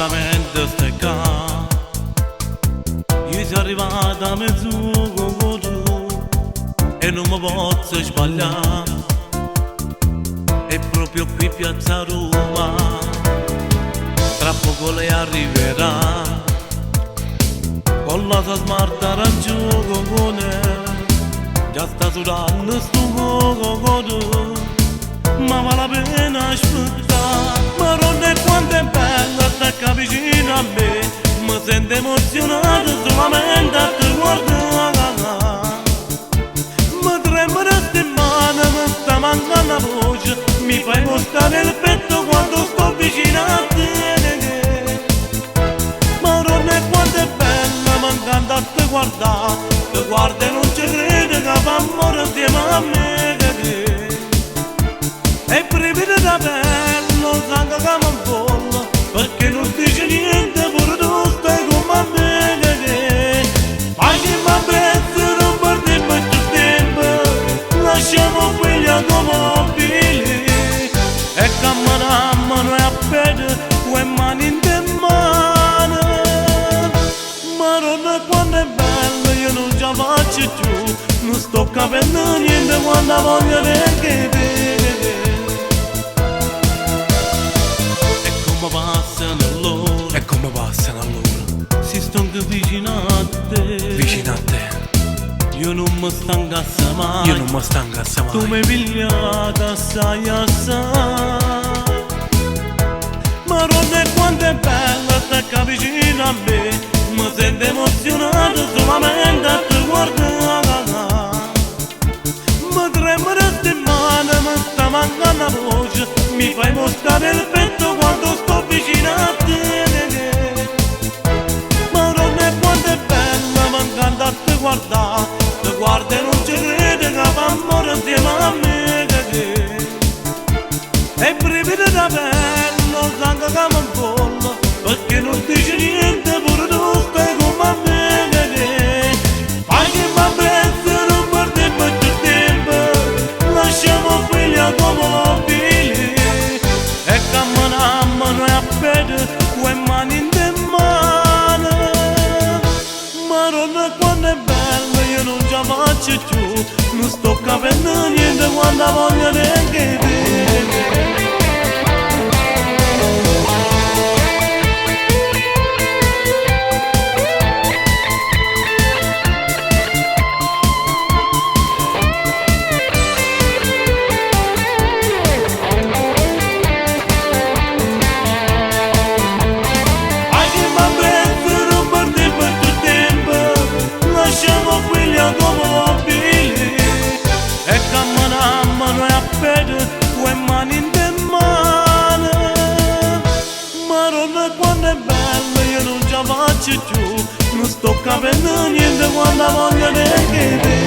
solamente stai qua. Io sono arrivata a mezz'ora e non mi posso sbagliare. È proprio qui piazza Roma, tra poco lei arriverà con la sua smart arancione. Già sta sudando sto cocodo, ma vale la pena aspettare. Maronna, quanto è bella stacca vicino a me, mi sento emozionato solamente a te guardare. Mi trema le mani, mi sta mancando la voce, mi fai mostare il petto quando sto vicino a te. Maronna, quanto è bella, mancando a te guardare, te guarda e non ci crede che fa amore insieme a me. E brividi da bello, sangue che mi bolla, perché non dice niente, pure tu stai con me. Fai che mi apprezzo, non perdiamo più tempo, lasciamo quelli automobili e camminiamo noi a piedi, due mani in mano. Maronna, quando è bello, io non ce la faccio più, non sto capendo niente quando voglio neanche te. E come passano allora? Si stanco vicino a te, Vicino a te, io non mi stanco mai. io non mi stanco mai. Tu mi hai pigliata assai assai. Maronna, quanto è bella stacca vicino a me, mi sento emozionato solamente a te guardare. Mi trema le mani, mi sta mancando la voce, mi fai mostrare il petto quando sto vicino a te. Maronna, quanto è bella mancando a te guardare, te guarda e non ci crede che fa amore insieme a me. E brividi da bello, sangue che mi bolla, perché non dice niente, pure tu stai con me. Fai che mi apprezzo, non perdiamo più tempo, lasciamo quelli automobili e camminiamo noi a piedi, due mani in mano. Maronna, quando è bello, io non ce la faccio più, non sto capendo niente quando voglio neanche te. Lasciamo quelli automobili e camminiamo noi a piedi, due mani in mano. Maronna, quando è bello, io non ce la faccio più, non sto capendo niente quando voglio neanche te.